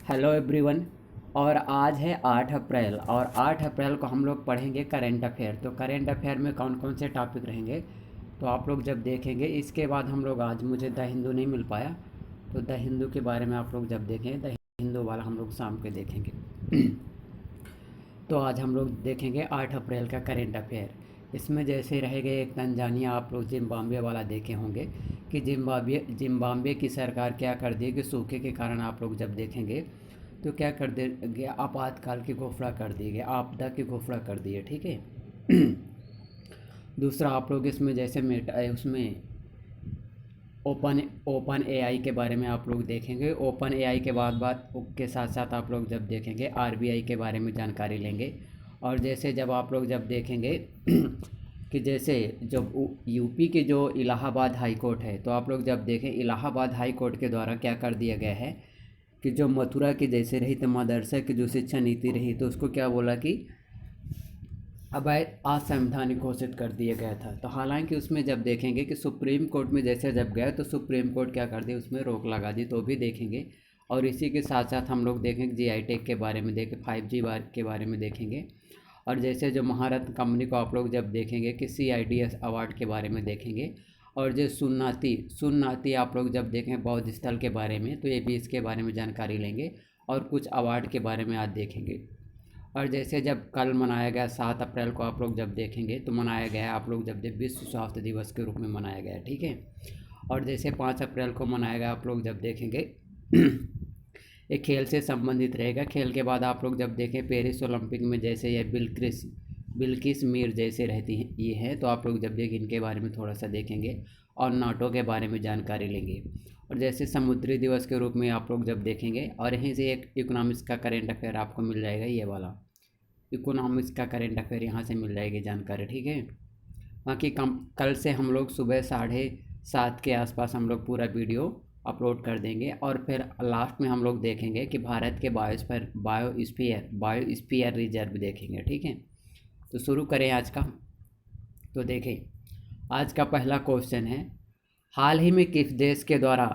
Hello everyone. और आज है 8 अप्रैल और 8 अप्रैल को हम लोग पढ़ेंगे करेंट अफेयर। तो करेंट अफेयर में कौन कौन से टॉपिक रहेंगे तो आप लोग जब देखेंगे। इसके बाद हम लोग आज मुझे द हिंदू नहीं मिल पाया तो द हिंदू के बारे में आप लोग जब देखेंगे द हिंदू वाला हम लोग शाम के देखेंगे। तो आज हम लोग देखेंगे 8 अप्रैल का करेंट अफेयर। इसमें जैसे रहेगा एक तंजानिया, आप लोग जिम्बाब्वे वाला देखे होंगे कि जिम्बाब्वे की सरकार क्या कर दी कि सूखे के कारण आप लोग जब देखेंगे तो क्या कर देंगे, आपातकाल की घोषणा कर दी गई, आपदा की घोषणा कर दी है। ठीक है। दूसरा आप लोग इसमें जैसे उसमें ओपन ओपन एआई के बारे में आप लोग देखेंगे। ओपन एआई के बाद के साथ साथ आप लोग जब देखेंगे आरबीआई के बारे में जानकारी लेंगे। और जैसे जब आप लोग जब देखेंगे कि जैसे जब यूपी के जो इलाहाबाद हाई कोर्ट है तो आप लोग जब देखें इलाहाबाद हाई कोर्ट के द्वारा क्या कर दिया गया है कि जो मथुरा की जैसे रही तो मदरसा की जो शिक्षा नीति रही तो उसको क्या बोला कि अवैध असंवैधानिक घोषित कर दिया गया था। तो हालांकि उसमें जब देखेंगे कि सुप्रीम कोर्ट में जैसे जब गए तो सुप्रीम कोर्ट क्या कर दी, उसमें रोक लगा दी, तो भी देखेंगे। और इसी के साथ साथ हम लोग देखेंगे जीआई टैग के बारे में देखें, 5G के बारे में देखेंगे। और जैसे जो महारत्न कंपनी को आप लोग जब देखेंगे कि CIDS अवार्ड के बारे में देखेंगे। और जो सुन्नाती आप लोग जब देखें बौद्ध स्थल के बारे में तो ये भी इसके बारे में जानकारी लेंगे और कुछ अवार्ड के बारे में आज देखेंगे। और जैसे जब कल मनाया गया 7 अप्रैल को आप लोग जब देखेंगे तो मनाया गया आप लोग जब विश्व स्वास्थ्य दिवस के रूप में मनाया गया। ठीक है। और जैसे 5 अप्रैल को मनाया गया आप लोग जब देखेंगे एक खेल से संबंधित रहेगा। खेल के बाद आप लोग जब देखें पेरिस ओलंपिक में जैसे ये बिल्किस मीर जैसे रहती हैं ये हैं तो आप लोग जब देखें इनके बारे में थोड़ा सा देखेंगे और नाटो के बारे में जानकारी लेंगे। और जैसे समुद्री दिवस के रूप में आप लोग जब देखेंगे और यहीं से एक इकोनॉमिक्स का करेंट अफेयर आपको मिल जाएगा, ये वाला इकोनॉमिक्स का करेंट अफेयर यहाँ से मिल जाएगी जानकारी। ठीक है। बाकी कल से हम लोग सुबह 7:30 के आसपास हम लोग पूरा वीडियो अपलोड कर देंगे और फिर लास्ट में हम लोग देखेंगे कि भारत के बायोस्फीयर रिजर्व देखेंगे। ठीक है। तो शुरू करें आज का। तो देखें आज का पहला क्वेश्चन है, हाल ही में किस देश के द्वारा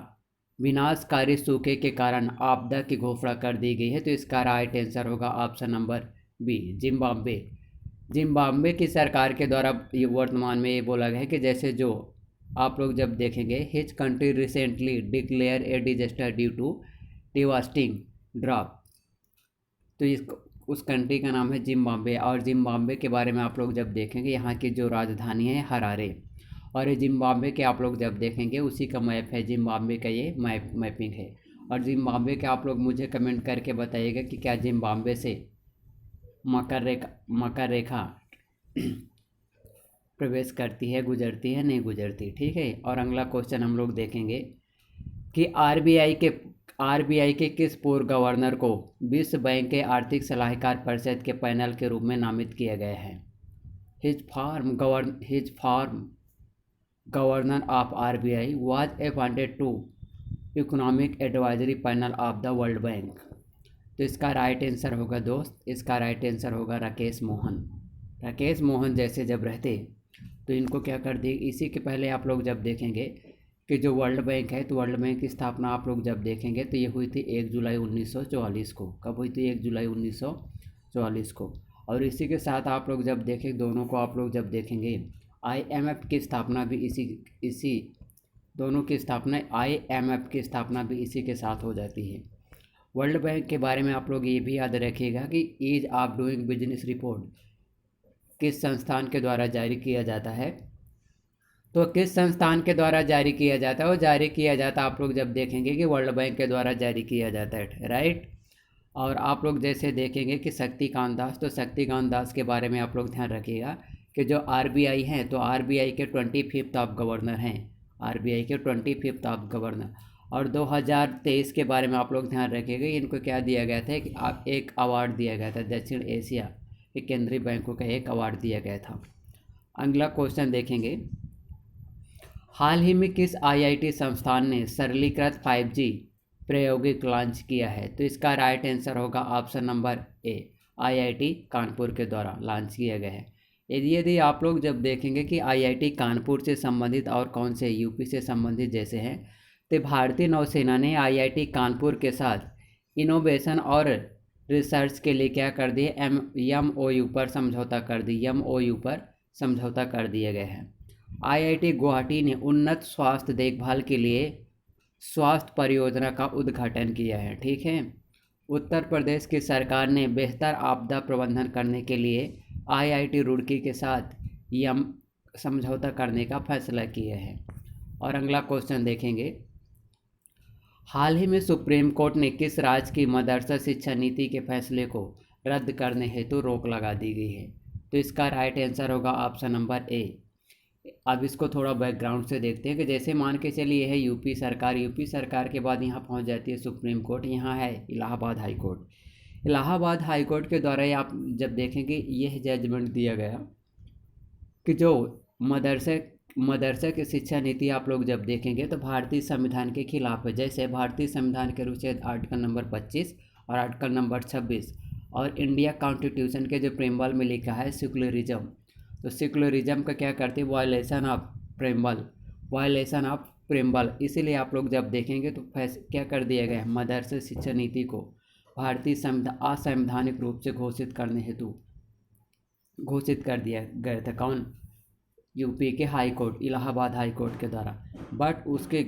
विनाशकारी सूखे के कारण आपदा की घोषणा कर दी गई है? तो इसका राइट आंसर होगा option number B, Zimbabwe. Zimbabwe की सरकार के द्वारा ये वर्तमान में ये बोला गया है कि जैसे जो आप लोग जब देखेंगे which country recently declare a disaster due to devastating drop. तो इस उस कंट्री का नाम है जिम्बाब्वे। और जिम्बाब्वे के बारे में आप लोग जब देखेंगे यहाँ की जो राजधानी है हरारे। और ये जिम्बाब्वे के आप लोग जब देखेंगे उसी का मैप है, जिम्बाब्वे का ये मैपिंग है। और जिम्बाब्वे के आप लोग मुझे कमेंट करके बताइएगा कि क्या जिम्बाब्वे से मकर रेखा प्रवेश करती है, गुजरती है, नहीं गुजरती। ठीक है। और अगला क्वेश्चन हम लोग देखेंगे कि आरबीआई के किस पूर्व गवर्नर को विश्व बैंक के आर्थिक सलाहकार परिषद के पैनल के रूप में नामित किया गया है? His former governor of RBI was appointed to economic advisory panel of the World Bank. तो इसका राइट आंसर होगा दोस्त, इसका राइट आंसर होगा राकेश मोहन। राकेश मोहन जैसे जब रहते तो इनको क्या कर दी, इसी के पहले आप लोग जब देखेंगे कि जो वर्ल्ड बैंक है तो वर्ल्ड बैंक की स्थापना आप लोग जब देखेंगे तो ये हुई थी 1 जुलाई 1944 को। कब हुई थी? 1 जुलाई 1944 को। और इसी के साथ आप लोग जब देखें दोनों को आप लोग जब देखेंगे IMF की स्थापना भी इसी दोनों की स्थापना IMF की स्थापना भी इसी के साथ हो जाती है। वर्ल्ड बैंक के बारे में आप लोग ये भी याद रखिएगा कि ease of doing business report किस संस्थान के द्वारा जारी किया जाता है? तो किस संस्थान के द्वारा जारी किया जाता है? वो जारी किया जाता है आप लोग जब देखेंगे कि वर्ल्ड बैंक के द्वारा जारी किया जाता है, राइट। और आप लोग जैसे देखेंगे कि शक्तिकांत दास, तो शक्तिकांत दास के बारे में आप लोग ध्यान रखिएगा कि जो आरबीआई हैं तो आरबीआई के 25th ऑफ गवर्नर हैं, आरबीआई के 25th ऑफ गवर्नर। और 2023 के बारे में आप लोग ध्यान रखिएगा, इनको क्या दिया गया था कि एक अवार्ड दिया गया था, दक्षिण एशिया के केंद्रीय बैंकों का एक अवार्ड दिया गया था। अगला क्वेश्चन देखेंगे, हाल ही में किस आईआईटी संस्थान ने सरलीकृत 5G प्रायोगिक लॉन्च किया है? तो इसका राइट आंसर होगा option number A, IIT Kanpur के द्वारा लॉन्च किया गया है। यदि आप लोग जब देखेंगे कि आईआईटी कानपुर से संबंधित और कौन से यूपी से संबंधित जैसे हैं तो भारतीय नौसेना ने आईआईटी कानपुर के साथ इनोवेशन और रिसर्च के लिए क्या कर दिए, MOU पर समझौता कर दी, MOU पर समझौता कर दिए गए हैं। IIT गुवाहाटी ने उन्नत स्वास्थ्य देखभाल के लिए स्वास्थ्य परियोजना का उद्घाटन किया है। ठीक है। उत्तर प्रदेश की सरकार ने बेहतर आपदा प्रबंधन करने के लिए IIT रुड़की के साथ यम समझौता करने का फैसला किया है। और अगला क्वेश्चन देखेंगे, हाल ही में सुप्रीम कोर्ट ने किस राज्य की मदरसा शिक्षा नीति के फैसले को रद्द करने हेतु रोक लगा दी गई है? तो इसका राइट आंसर होगा ऑप्शन नंबर ए। अब इसको थोड़ा बैकग्राउंड से देखते हैं कि जैसे मान के चलिए है यूपी सरकार के बाद यहाँ पहुँच जाती है सुप्रीम कोर्ट, यहाँ है Allahabad high court. Allahabad high court के द्वारा आप जब देखेंगे यह जजमेंट दिया गया कि जो मदरसे की शिक्षा नीति आप लोग जब देखेंगे तो भारतीय संविधान के खिलाफ है। जैसे भारतीय संविधान के अनुच्छेद आर्टिकल नंबर 25 और आर्टिकल नंबर 26 और इंडिया कॉन्स्टिट्यूशन के जो प्रेम्बल में लिखा है सेकुलरिज्म, तो सेकुलरिज्म का क्या करते हैं, वायलेशन ऑफ प्रेम्बल। इसीलिए आप लोग जब देखेंगे तो क्या कर दिया गया है, मदरसे शिक्षा नीति को भारतीय असंवैधानिक रूप से घोषित करने हेतु घोषित कर दिया गया था। कौन? यूपी के high court, Allahabad high court के द्वारा। बट उसके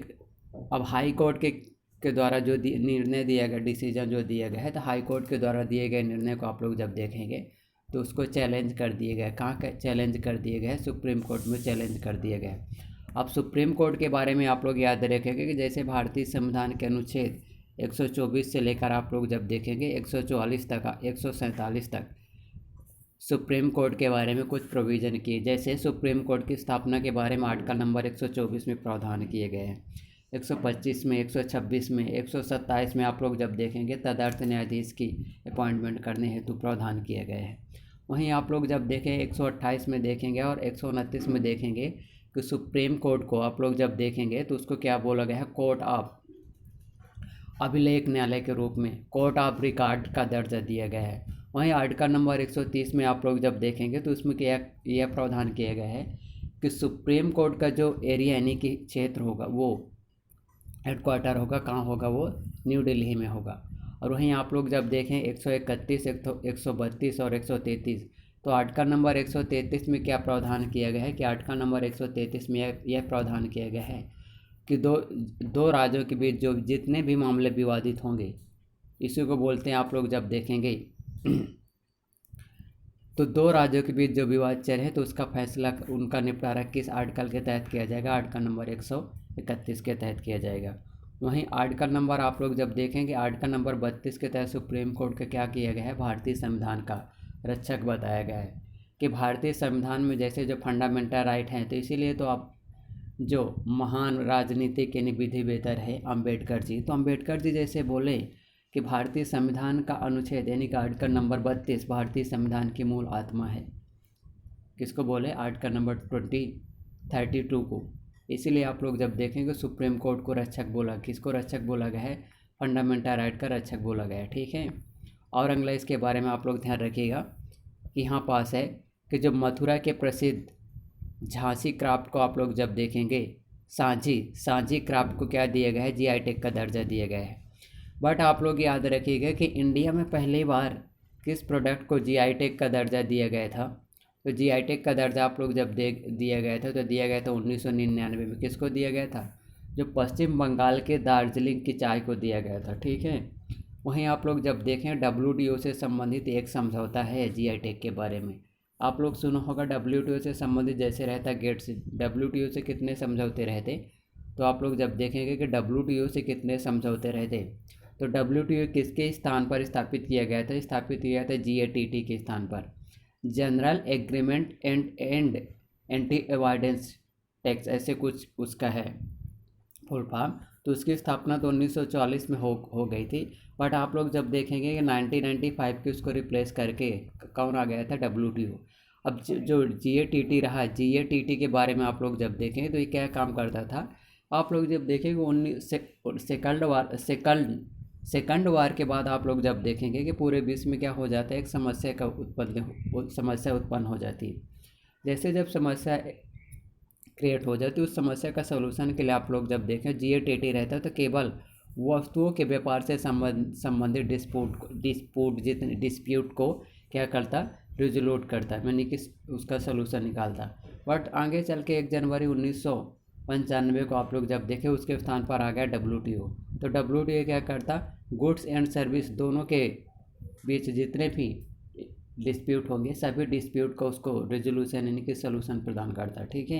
अब हाई कोर्ट के द्वारा जो निर्णय दिया गया, डिसीजन जो दिया गया है, तो हाई कोर्ट के द्वारा दिए गए निर्णय को आप लोग जब देखेंगे तो उसको चैलेंज कर दिए गए। कहाँ चैलेंज कर दिए गए? सुप्रीम कोर्ट में चैलेंज कर दिए गए। अब सुप्रीम कोर्ट के बारे में आप लोग याद रखेंगे कि जैसे भारतीय संविधान के अनुच्छेद 124 से लेकर आप लोग जब देखेंगे 144 तक 147 तक सुप्रीम कोर्ट के बारे में कुछ प्रोविज़न किए। जैसे सुप्रीम कोर्ट की स्थापना के बारे में आर्टिकल नंबर 124 में प्रावधान किए गए हैं, 125 में, 126 में, 127 में आप लोग जब देखेंगे तदर्थ न्यायाधीश की अपॉइंटमेंट करने हेतु प्रावधान किए गए हैं। वहीं आप लोग जब देखें 128 में देखेंगे और 129 में देखेंगे कि सुप्रीम कोर्ट को आप लोग जब देखेंगे तो उसको क्या बोला गया है, कोर्ट ऑफ अभिलेख न्यायालय के रूप में, कोर्ट ऑफ रिकॉर्ड का दर्जा दिया गया है। वहीं आर्टिकल नंबर 130 में आप लोग जब देखेंगे तो उसमें क्या यह प्रावधान किया गया है कि सुप्रीम कोर्ट का जो एरिया यानी कि क्षेत्र होगा वो हेडक्वार्टर होगा, कहाँ होगा वो, न्यू दिल्ली में होगा। और वहीं आप लोग जब देखें 131, 132 और 133, तो आर्टिकल नंबर 133 में क्या प्रावधान किया गया है कि आर्टिकल नंबर 133 में यह प्रावधान किया गया है कि दो राज्यों के बीच जो जितने भी मामले विवादित होंगे, इसी को बोलते हैं आप लोग जब देखेंगे तो दो राज्यों के बीच जो विवाद चल है तो उसका फैसला, उनका निपटारा किस आर्टिकल के तहत किया जाएगा, आर्टिकल नंबर 131 के तहत किया जाएगा। वहीं आर्टिकल नंबर आप लोग जब देखेंगे आर्टिकल नंबर 32 के तहत सुप्रीम कोर्ट का क्या किया गया है, भारतीय संविधान का रक्षक बताया गया है कि भारतीय संविधान में जैसे जो फंडामेंटल राइट हैं, तो इसीलिए तो आप जो महान राजनीतिक यानी विधि वेत्ता है अम्बेडकर जी, तो अम्बेडकर जी जैसे बोले कि भारतीय संविधान का अनुच्छेद यानी कि आर्टिकल नंबर 32 भारतीय संविधान की मूल आत्मा है। किसको बोले? आर्टिकल नंबर 32 को। इसीलिए आप लोग जब देखेंगे सुप्रीम कोर्ट को रक्षक बोला, किसको रक्षक बोला गया है, फंडामेंटल राइट का रक्षक बोला गया है। ठीक है। और अगला इसके बारे में आप लोग ध्यान रखिएगा कि यहाँ पास है कि जो मथुरा के प्रसिद्ध झांसी क्राफ्ट को आप लोग जब देखेंगे, सांझी क्राफ्ट को क्या दिया गया है, GI टैग का दर्जा दिया गया है। बट आप लोग याद रखिएगा कि इंडिया में पहली बार किस प्रोडक्ट को GI टैग का दर्जा दिया गया था, तो GI टैग का दर्जा आप लोग जब दिया गया था तो दिया गया था 1999 में। किसको दिया गया था? जो पश्चिम बंगाल के दार्जिलिंग की चाय को दिया गया था। ठीक है। वहीं आप लोग जब देखें WTO से संबंधित एक समझौता है GI टैग के बारे में, आप लोग सुना होगा WTO से संबंधित जैसे रहता गेट्स, WTO से कितने समझौते रहते, तो आप लोग जब देखेंगे कि WTO से कितने समझौते रहते, तो WTO किसके स्थान पर स्थापित किया गया था? स्थापित किया था GATT के स्थान पर, general agreement and anti avoidance tax, ऐसे कुछ उसका है फुल फॉर्म। तो उसकी स्थापना तो 1940 में हो गई थी। बट आप लोग जब देखेंगे कि 1995 के उसको रिप्लेस करके कौन आ गया था? WTO। अब जो GATT रहा, GATT के बारे में आप लोग जब देखेंगे तो ये क्या काम करता था, आप लोग जब देखेंगे सेकंड वार के बाद आप लोग जब देखेंगे कि पूरे विश्व में क्या हो जाता है, एक समस्या उत्पन्न हो जाती है। जैसे जब समस्या क्रिएट हो जाती है, उस समस्या का सलूशन के लिए आप लोग जब देखें GATT रहता है तो केवल वस्तुओं के व्यापार से संबंधित डिस्प्यूट को क्या करता, रिजोल्यूट करता, यानी कि उसका सलूशन निकालता। बट आगे चल के 1 जनवरी 1995 को आप लोग जब देखें उसके स्थान पर आ गया WTO। तो WTO क्या करता, गुड्स एंड सर्विस दोनों के बीच जितने भी डिस्प्यूट होंगे सभी डिस्प्यूट को उसको रेजोल्यूशन यानी कि सलूशन प्रदान करता है। ठीक है,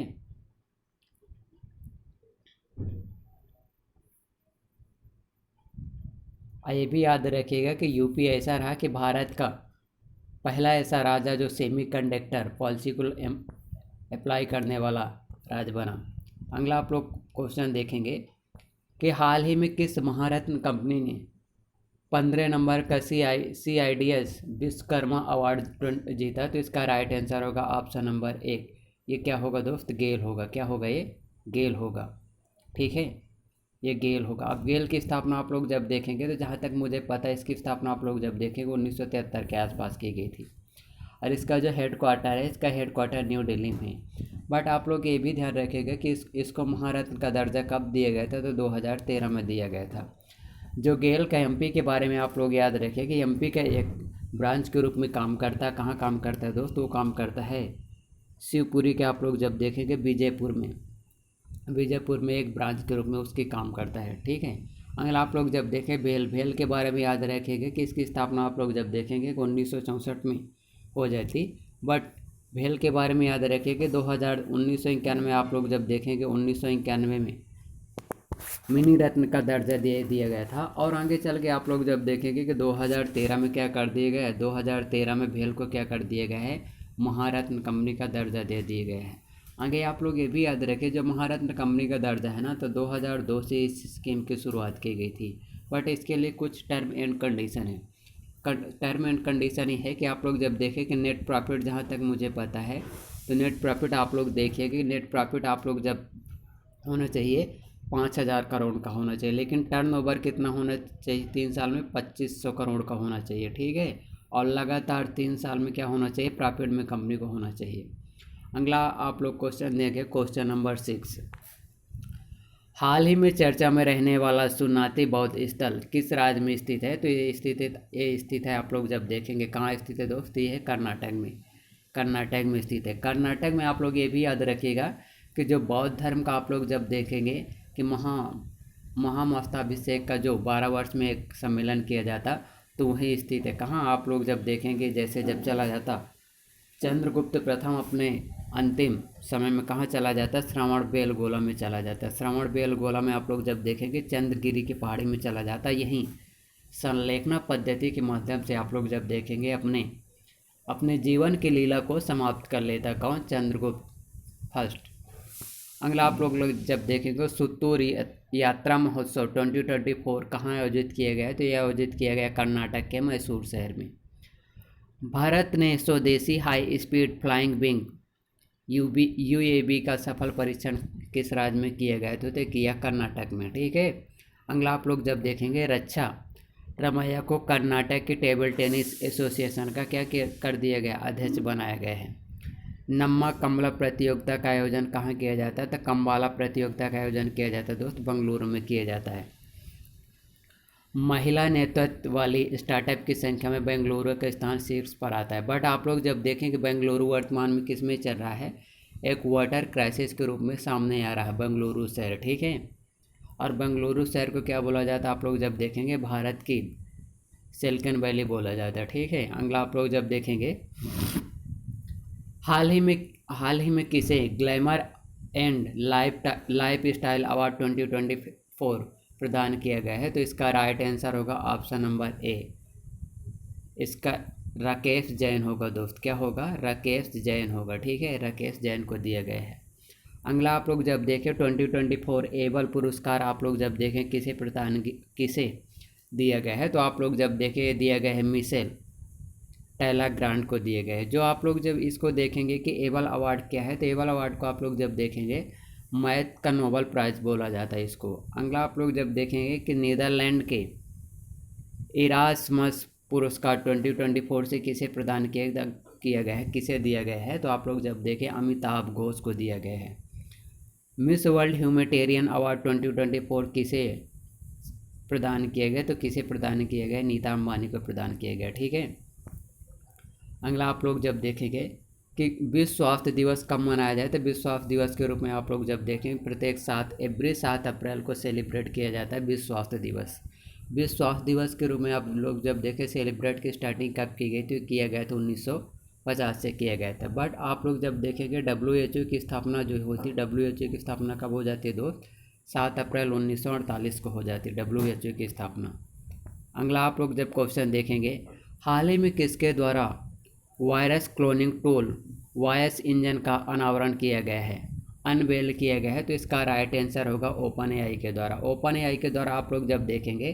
ये भी याद रखिएगा कि यूपी ऐसा रहा कि भारत का पहला ऐसा राज्य जो सेमीकंडक्टर पॉलिसी को अप्लाई करने वाला राज्य बना। अगला आप लोग क्वेश्चन देखेंगे कि हाल ही में किस महारत्न कंपनी ने 15 नंबर का CIDS विश्वकर्मा अवार्ड जीता। तो इसका राइट आंसर होगा ऑप्शन नंबर 1। ये क्या होगा दोस्त, गेल होगा। क्या होगा ये, गेल होगा। ठीक है, ये गेल होगा। अब गेल की स्थापना आप लोग जब देखेंगे तो जहाँ तक मुझे पता है इसकी स्थापना आप लोग जब देखेंगे 1973 के आसपास की गई थी। और इसका जो हेड क्वार्टर है, इसका हेड क्वार्टर न्यू दिल्ली में है। बट आप लोग ये भी ध्यान रखिएगा कि इसको महारत्न का दर्जा कब दिया गया था, तो 2013 में दिया गया था। जो गेल का MP के बारे में आप लोग याद रखिए कि MP का एक ब्रांच के रूप में काम करता है। कहाँ काम करता है दोस्त, वो काम करता है शिवपुरी के आप लोग जब देखेंगे विजयपुर में एक ब्रांच के रूप में उसकी काम करता है। ठीक है, अगर आप लोग जब देखें भेल के बारे में याद रखेंगे कि इसकी स्थापना आप लोग जब देखेंगे 1964 में हो जाती। बट भेल के बारे में याद रखिए कि 1991 आप लोग जब देखेंगे 1991 में मिनी रत्न का दर्जा दिया गया था। और आगे चल के आप लोग जब देखेंगे कि 2013 में क्या कर दिया गया है, 2013 में भेल को क्या कर दिया गया है, महारत्न कंपनी का दर्जा दे दिया गया है। आगे आप लोग ये भी याद रखें जो महारत्न कंपनी का दर्जा है ना, तो 2002 से इस स्कीम की शुरुआत की गई थी। बट इसके लिए कुछ टर्म एंड कंडीशन है। टर्म एंड कंडीशन ये है कि आप लोग जब देखें कि नेट प्रॉफिट, जहाँ तक मुझे पता है तो नेट प्रॉफिट आप लोग देखिए कि नेट प्रॉफिट आप लोग जब होना चाहिए 5,000 करोड़ का होना चाहिए। लेकिन टर्नओवर कितना होना चाहिए 3 साल में, 2,500 करोड़ का होना चाहिए। ठीक है, और लगातार 3 साल में क्या होना चाहिए, प्रॉफिट में कंपनी को होना चाहिए। अगला आप लोग क्वेश्चन देंगे, क्वेश्चन नंबर 6। हाल ही में चर्चा में रहने वाला सुन्नाती बौद्ध स्थल किस राज्य में स्थित है। तो ये स्थित है आप लोग जब देखेंगे कहाँ स्थित है दोस्त, ये है कर्नाटक में स्थित है। कर्नाटक में आप लोग ये भी याद रखिएगा कि जो बौद्ध धर्म का आप लोग जब देखेंगे कि महामस्ताभिषेक का जो 12 वर्ष में एक सम्मेलन किया जाता तो वहीं स्थित है। कहाँ आप लोग जब देखेंगे, जैसे जब चला जाता चंद्रगुप्त प्रथम अपने अंतिम समय में कहाँ चला जाता है, श्रवणबेलगोला में चला जाता है। श्रवणबेलगोला में आप लोग जब देखेंगे चंद्रगिरी की पहाड़ी में चला जाता है। यहीं संलेखना पद्धति के माध्यम से आप लोग जब देखेंगे अपने जीवन की लीला को समाप्त कर लेता। कौन, चंद्रगुप्त फर्स्ट। अगला आप लोग जब देखेंगे सुत्तूर यात्रा महोत्सव 2024 कहाँ आयोजित किया गया है, तो यह आयोजित किया गया कर्नाटक के मैसूर शहर में। भारत ने स्वदेशी high speed flying wing UAV का सफल परीक्षण किस राज्य में किया गया, तो किया कर्नाटक में। ठीक है, अगला आप लोग जब देखेंगे रक्षा रमैया को कर्नाटक की टेबल टेनिस एसोसिएशन का क्या कर दिया गया, अध्यक्ष बनाया गया है। नम्मा कमला प्रतियोगिता का आयोजन कहाँ किया जाता है, तो कम्बाला प्रतियोगिता का आयोजन किया जाता है दोस्त, बेंगलुरु में किया जाता है। महिला नेतृत्व वाली स्टार्टअप की संख्या में बेंगलुरु का स्थान शीर्ष पर आता है। बट आप लोग जब देखें कि बेंगलुरु वर्तमान में किस में चल रहा है, एक वाटर क्राइसिस के रूप में सामने आ रहा है बेंगलुरु शहर। ठीक है, और बेंगलुरु शहर को क्या बोला जाता है, आप लोग जब देखेंगे भारत की सिलिकॉन वैली बोला जाता है। ठीक है, अगला आप लोग जब देखेंगे हाल ही में किसे glamour and life style award 2024 प्रदान किया गया है, तो इसका राइट आंसर होगा ऑप्शन नंबर A। इसका राकेश जैन होगा दोस्त। क्या होगा, राकेश जैन होगा। ठीक है, राकेश जैन को दिया गया है। अगला आप लोग जब देखें 2024 एबल पुरस्कार आप लोग जब देखें किसे दिया गया है, तो आप लोग जब देखें दिया गया है मिशेल टेलर ग्रांट को दिए गए। जो आप लोग जब इसको देखेंगे कि एबल अवार्ड क्या है, तो एबल अवार्ड को आप लोग जब देखेंगे मैथ का नोबल प्राइज़ बोला जाता है इसको। अगला आप लोग जब देखेंगे कि नीदरलैंड के इरास्मस पुरस्कार 2024 से किसे प्रदान किया गया है, किसे दिया गया है, तो आप लोग जब देखें अमिताभ घोष को दिया गया है। मिस वर्ल्ड ह्यूमैनिटेरियन अवार्ड 2024 किसे प्रदान किए गए, तो किसे प्रदान किए गए? नीता अंबानी को प्रदान किए गए। ठीक है। अगला आप लोग जब देखेंगे कि विश्व स्वास्थ्य दिवस कब मनाया जाए, तो विश्व स्वास्थ्य दिवस के रूप में आप लोग जब देखें प्रत्येक 7 अप्रैल को सेलिब्रेट किया जाता है विश्व स्वास्थ्य दिवस। विश्व स्वास्थ्य दिवस के रूप में आप लोग जब देखें सेलिब्रेट की स्टार्टिंग कब की गई थी? किया गया था 1950 से किया गया था। बट आप लोग जब देखेंगे WHO की स्थापना जो होती है, WHO की स्थापना कब हो जाती है दोस्त? 7 अप्रैल 1948 को हो जाती है WHO की स्थापना। अगला आप लोग जब क्वेश्चन देखेंगे, हाल ही में किसके द्वारा virus cloning tool voice engine का अनावरण किया गया है, अनवेल किया गया है? तो इसका राइट आंसर होगा ओपन एआई के द्वारा। ओपन एआई के द्वारा आप लोग जब देखेंगे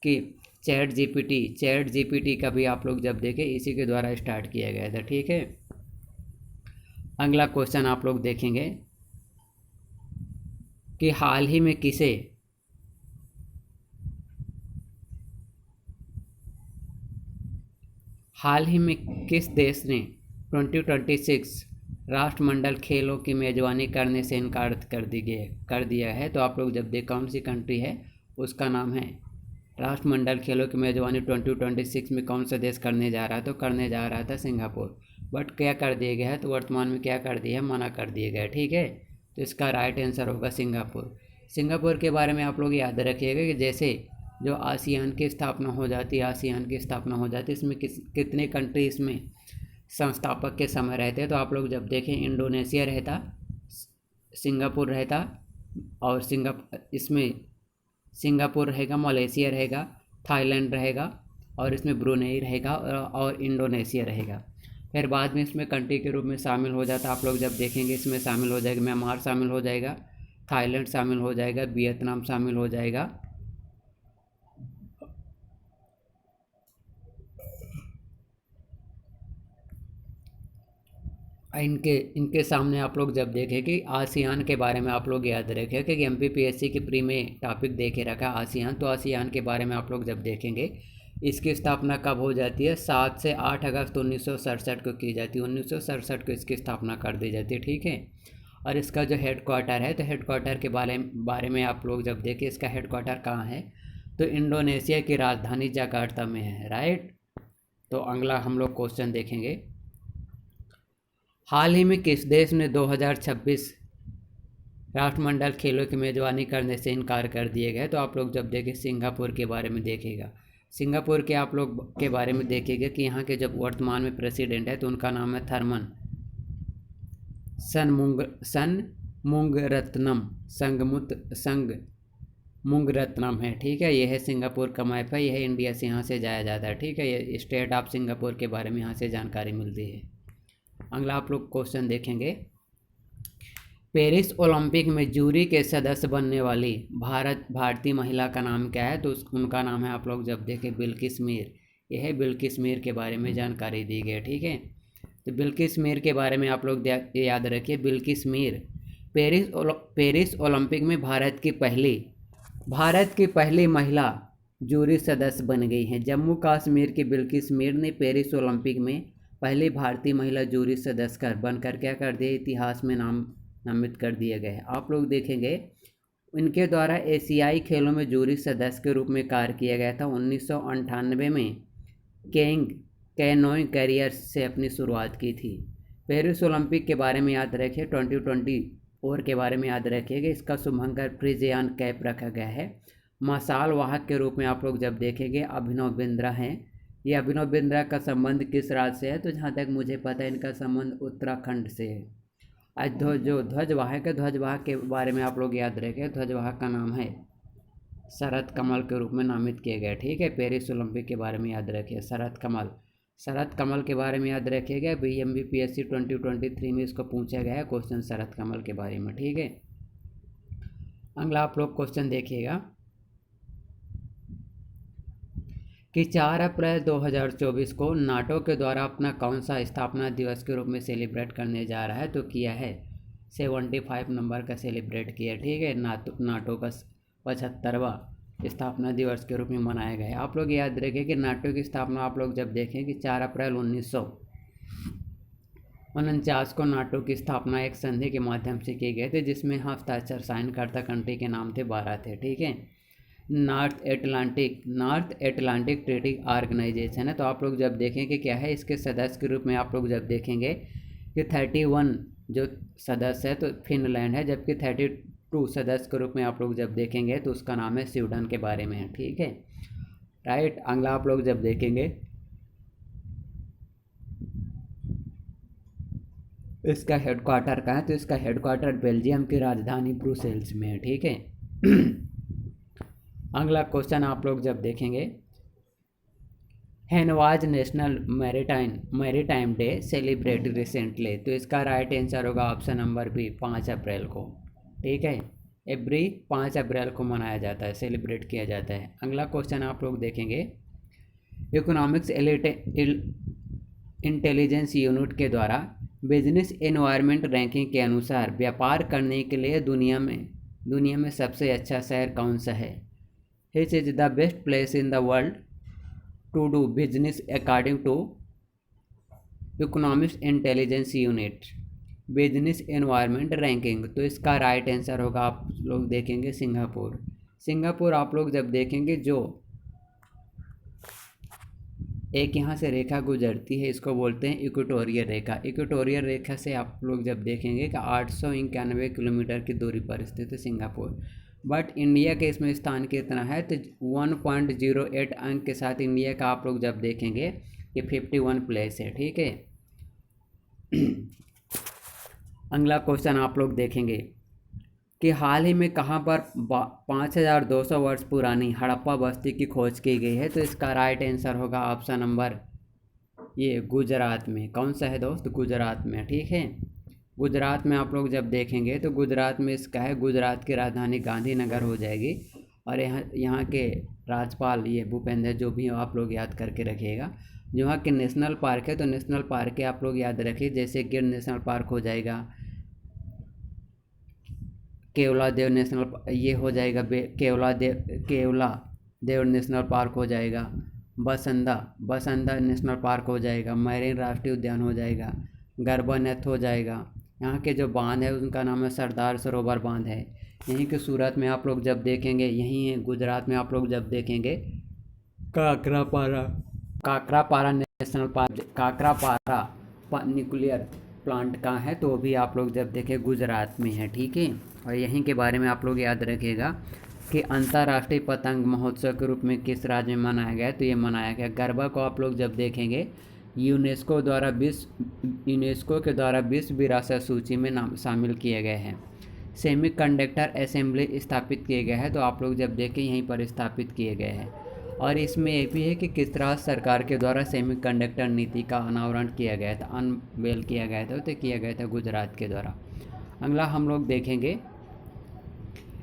कि चैट जीपीटी का भी आप लोग जब देखें इसी के द्वारा स्टार्ट किया गया था। ठीक है। अगला क्वेश्चन आप लोग देखेंगे कि हाल ही में किस देश ने 2026 राष्ट्रमंडल खेलों की मेज़बानी करने से इनकार कर दिया है? तो आप लोग जब देख कौन सी कंट्री है, उसका नाम है राष्ट्रमंडल खेलों की मेज़बानी 2026 में कौन सा देश करने जा रहा है? तो करने जा रहा था सिंगापुर। बट क्या कर दिया गया है? तो वर्तमान में क्या कर दिया है? मना कर दिया गया है। ठीक है। तो इसका राइट आंसर होगा सिंगापुर। सिंगापुर के बारे में आप लोग याद रखिएगा कि जैसे जो आसियान की स्थापना हो जाती है, इसमें कितने कंट्री इसमें संस्थापक के समय रहते हैं? तो आप लोग जब देखें इंडोनेशिया रहता, सिंगापुर रहता, और इसमें सिंगापुर रहेगा, मलेशिया रहेगा, थाईलैंड रहेगा, और इसमें ब्रुनेई रहेगा और इंडोनेशिया रहेगा। फिर बाद में इसमें कंट्री के रूप में शामिल हो जाता, आप लोग जब देखेंगे इसमें शामिल हो जाएगा म्यांमार शामिल हो जाएगा, थाईलैंड शामिल हो जाएगा, वियतनाम शामिल हो जाएगा, इनके सामने आप लोग जब देखें कि आसियान के बारे में आप लोग याद रखें कि MPPSC की प्री में टॉपिक देखे रखा आसियान। तो आसियान के बारे में आप लोग जब देखेंगे इसकी स्थापना कब हो जाती है? 7 से 8 अगस्त 1967 को की जाती है। 1967 को इसकी स्थापना कर दी जाती है। ठीक है। और इसका जो हेड क्वार्टर है, तो हेड क्वार्टर के बारे में आप लोग जब देखें इसका हेड क्वार्टर कहाँ है? तो इंडोनेशिया की राजधानी जकार्ता में है। राइट। तो अगला हम लोग क्वेश्चन देखेंगे, हाल ही में किस देश ने 2026 राष्ट्रमंडल खेलों की मेज़बानी करने से इनकार कर दिए गए? तो आप लोग जब देखें सिंगापुर के बारे में देखेगा, सिंगापुर के आप लोग के बारे में देखेगा कि यहाँ के जब वर्तमान में प्रेसिडेंट है तो उनका नाम है थर्मन संगमुंगरत्नम है। ठीक है। यह है सिंगापुर का मैप है, यह इंडिया से यहाँ से जाया जाता है। ठीक है। ये स्टेट ऑफ सिंगापुर के बारे में यहाँ से जानकारी मिलती है। अगला आप लोग क्वेश्चन देखेंगे, पेरिस ओलंपिक में जूरी के सदस्य बनने वाली भारतीय महिला का नाम क्या है? तो उनका नाम है आप लोग जब देखें बिल्किस मीर। यह है बिल्किस मीर के बारे में जानकारी दी गई। ठीक है। तो बिल्किस मीर के बारे में आप लोग याद रखिए, बिल्किस मीर पेरिस ओलंपिक में भारत की पहली महिला जूरी सदस्य बन गई हैं। जम्मू कश्मीर की बिल्किस मीर ने पेरिस ओलंपिक में पहली भारतीय महिला जूरी सदस्य बनकर क्या कर दिया? इतिहास में नामित कर दिए गए। आप लोग देखेंगे इनके द्वारा एशियाई खेलों में जूरी सदस्य के रूप में कार्य किया गया था। 1998 में कैनोइंग कैरियर से अपनी शुरुआत की थी। पेरिस ओलंपिक के बारे में याद रखिए, 2024 के बारे में याद रखिएगा, इसका शुभंकर फ्रिजियान कैप रखा गया है। मशाल वाहक के रूप में आप लोग जब देखेंगे अभिनव बिंद्रा हैं। ये अभिनव बिंद्रा का संबंध किस राज्य से है? तो जहाँ तक मुझे पता है इनका संबंध उत्तराखंड से है। आज जो ध्वजवाहक है, ध्वजवाहक के बारे में आप लोग याद रखें, ध्वजवाहक का नाम है शरद कमल के रूप में नामित किए गए। ठीक है। पेरिस ओलंपिक के बारे में याद रखिए, शरद कमल के बारे में याद रखिएगा। BMPSC 2023 में इसको पूछा गया है क्वेश्चन शरद कमल के बारे में। ठीक है। अगला आप लोग क्वेश्चन देखिएगा कि 4 अप्रैल 2024 को नाटो के द्वारा अपना कौन सा स्थापना दिवस के रूप में सेलिब्रेट करने जा रहा है? तो किया है 75 नंबर का सेलिब्रेट किया। ठीक है। नाटो का 75वां स्थापना दिवस के रूप में मनाया गया है। आप लोग याद रखें कि नाटो की स्थापना आप लोग जब देखें कि 4 अप्रैल 1949 को नाटो की स्थापना एक संधि के माध्यम से की गई थी, जिसमें हस्ताक्षर साइन करता कंट्री के नाम थे 12 थे। ठीक है। नॉर्थ एटलांटिक ट्रीटी ऑर्गेनाइजेशन है। तो आप लोग जब देखेंगे क्या है इसके सदस्य के रूप में, आप लोग जब देखेंगे कि 31 जो सदस्य है तो फिनलैंड है, जबकि 32 सदस्य के रूप में आप लोग जब देखेंगे तो उसका नाम है स्वीडन के बारे में है। ठीक है, राइट। अगला आप लोग जब देखेंगे इसका हेडक्वार्टर कहाँ है, तो इसका हेडक्वार्टर बेल्जियम की राजधानी ब्रुसेल्स में है। ठीक है। अगला क्वेश्चन आप लोग जब देखेंगे, when was national maritime day celebrate recently, तो इसका राइट आंसर होगा ऑप्शन नंबर बी, 5 अप्रैल को। ठीक है, एवरी 5 अप्रैल को मनाया जाता है, सेलिब्रेट किया जाता है। अगला क्वेश्चन आप लोग देखेंगे, इकोनॉमिक्स इंटेलिजेंस यूनिट के द्वारा बिजनेस एनवायरनमेंट रैंकिंग के अनुसार व्यापार करने के लिए दुनिया में सबसे अच्छा शहर कौन सा है। Which is the best place in the world to do business according to economics intelligence unit business environment ranking, तो इसका राइट आंसर होगा आप लोग देखेंगे सिंगापुर। आप लोग जब देखेंगे जो एक यहाँ से रेखा गुजरती है इसको बोलते हैं इक्वेटोरियल रेखा। इक्वेटोरियल रेखा से आप लोग जब देखेंगे कि 891 किलोमीटर की दूरी पर स्थित है सिंगापुर। बट इंडिया के इसमें स्थान कितना है, तो 1.08 अंक के साथ इंडिया का आप लोग जब देखेंगे ये 51 प्लेस है। ठीक है। अगला क्वेश्चन आप लोग देखेंगे कि हाल ही में कहाँ पर 5200 वर्ष पुरानी हड़प्पा बस्ती की खोज की गई है, तो इसका राइट आंसर होगा ऑप्शन नंबर ये गुजरात में। कौन सा है दोस्त, गुजरात में। ठीक है, गुजरात में आप लोग जब देखेंगे तो गुजरात में इसका है, गुजरात की राजधानी गांधीनगर हो जाएगी। और यहाँ के राज्यपाल ये भूपेंद्र जो भी आप लोग याद करके रखिएगा। जो यहाँ के नेशनल पार्क है तो नेशनल पार्क के आप लोग याद रखिए, जैसे गिर नेशनल पार्क हो जाएगा, केवला देव नेशनल ये हो जाएगा, केवला देव नेशनल पार्क हो जाएगा, बसंदा नेशनल पार्क हो जाएगा, मैरीन राष्ट्रीय उद्यान हो जाएगा, गरबा हो जाएगा। यहाँ के जो बांध है उनका नाम है सरदार सरोवर बांध है। यहीं के सूरत में आप लोग जब देखेंगे, यहीं है गुजरात में आप लोग जब देखेंगे Kakrapar national park, Kakrapar nuclear plant कहाँ है, तो भी आप लोग जब देखें गुजरात में है। ठीक है। और यहीं के बारे में आप लोग याद रखिएगा कि अंतर्राष्ट्रीय पतंग महोत्सव के रूप में किस राज्य में मनाया गया है, तो ये मनाया गया गरबा को आप लोग जब देखेंगे यूनेस्को के द्वारा विश्व विरासत सूची में नाम शामिल किए गए हैं। सेमीकंडक्टर असेंबली स्थापित किए गए हैं, तो आप लोग जब देखें यहीं पर स्थापित किए गए हैं। और इसमें ये भी है कि किस तरह सरकार के द्वारा सेमीकंडक्टर नीति का अनावरण किया गया था, अनवेल किया गया था, तो किया गया था गुजरात के द्वारा। अगला हम लोग देखेंगे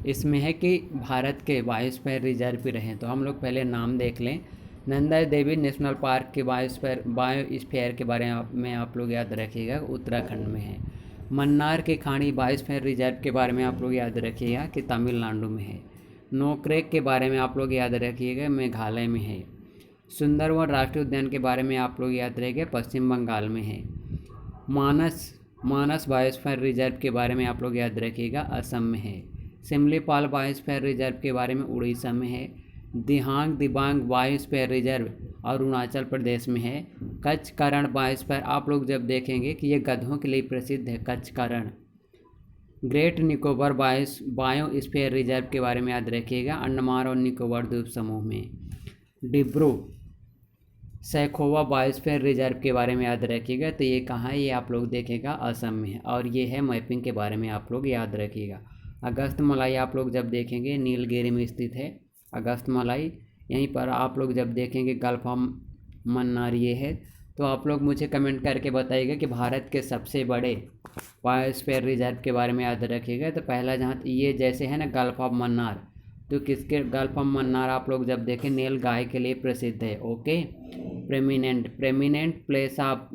इसमें है कि भारत के बायोस्फीयर रिजर्व भी रहें, तो हम लोग पहले नाम देख लें। नंदा देवी नेशनल पार्क के बायोस्फीयर के बारे में आप लोग याद रखिएगा, उत्तराखंड में है। मन्नार के खाड़ी बायोस्फीयर रिजर्व के बारे में आप लोग याद रखिएगा कि तमिलनाडु में है। नोक्रेक के बारे में आप लोग याद रखिएगा, मेघालय में है। सुंदरवन राष्ट्रीय उद्यान के बारे में आप लोग याद रखिएगा, पश्चिम बंगाल में है। मानस बायोस्फीयर रिजर्व के बारे में आप लोग याद रखिएगा, असम में है। सिमलीपाल बायोस्फीयर रिजर्व के बारे में उड़ीसा में है। दिबांग बायोस्फीयर रिजर्व अरुणाचल प्रदेश में है। कच्छ करण बायोस्फीयर आप लोग जब देखेंगे कि ये गधों के लिए प्रसिद्ध है, कच्छ करण। ग्रेट निकोबार बायोस्फीयर रिजर्व के बारे में याद रखिएगा, अंडमान और निकोबार द्वीप समूह में। डिब्रू सैखोवा बायोस्फीयर रिजर्व के बारे में याद रखिएगा, तो ये कहाँ है, ये आप लोग देखेगा असम में है। और ये है मैपिंग के बारे में आप लोग याद रखिएगा। अगस्त मलाई आप लोग जब देखेंगे नीलगिरी में स्थित है अगस्त मलाई। यहीं पर आप लोग जब देखेंगे गल्फ ऑफ मन्नार ये है। तो आप लोग मुझे कमेंट करके बताइएगा कि भारत के सबसे बड़े बायोस्फीयर रिजर्व के बारे में याद रखिएगा। तो पहला जहाँ ये जैसे है ना गल्फ ऑफ मन्नार, तो किसके गल्फ ऑफ मन्नार आप लोग जब देखें नील गाय के लिए प्रसिद्ध है। ओके, प्रेमिनेंट प्लेस ऑफ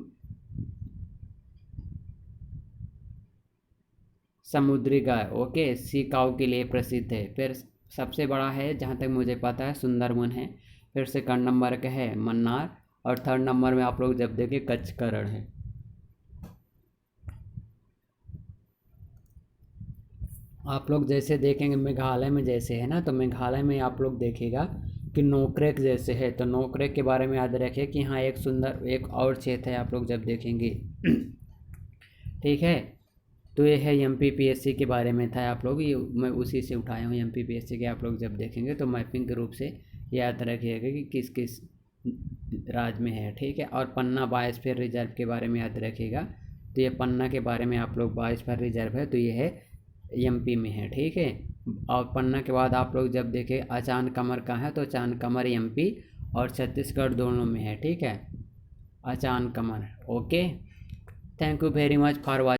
समुद्री गाय, ओके, सी काऊ के लिए प्रसिद्ध है। फिर सबसे बड़ा है जहाँ तक मुझे पता है सुंदरवन है। फिर सेकंड नंबर का है मन्नार, और थर्ड नंबर में आप लोग जब देखें कच्छ करण है। आप लोग जैसे देखेंगे मेघालय में जैसे है ना, तो मेघालय में आप लोग देखिएगा कि नोकरेक जैसे है, तो नोकरेक के बारे में याद रखिए कि हाँ एक सुंदर एक और क्षेत्र है आप लोग जब देखेंगे। ठीक है, तो ये है MPPSC के बारे में था आप लोग, ये मैं उसी से उठाया हूँ MPPSC के। आप लोग जब देखेंगे तो मैपिंग के रूप से याद रखिएगा कि किस किस राज्य में है। ठीक है, और पन्ना बायोस्फीयर रिजर्व के बारे में याद रखिएगा, तो ये पन्ना के बारे में आप लोग बायोस्फीयर रिजर्व है तो ये है MP में है। ठीक है, और पन्ना के बाद आप लोग जब देखें अचान कमर कहाँ है, तो अचान कमर MP और छत्तीसगढ़ दोनों में है। ठीक है, अचान कमर। Okay, thank you very much for watching.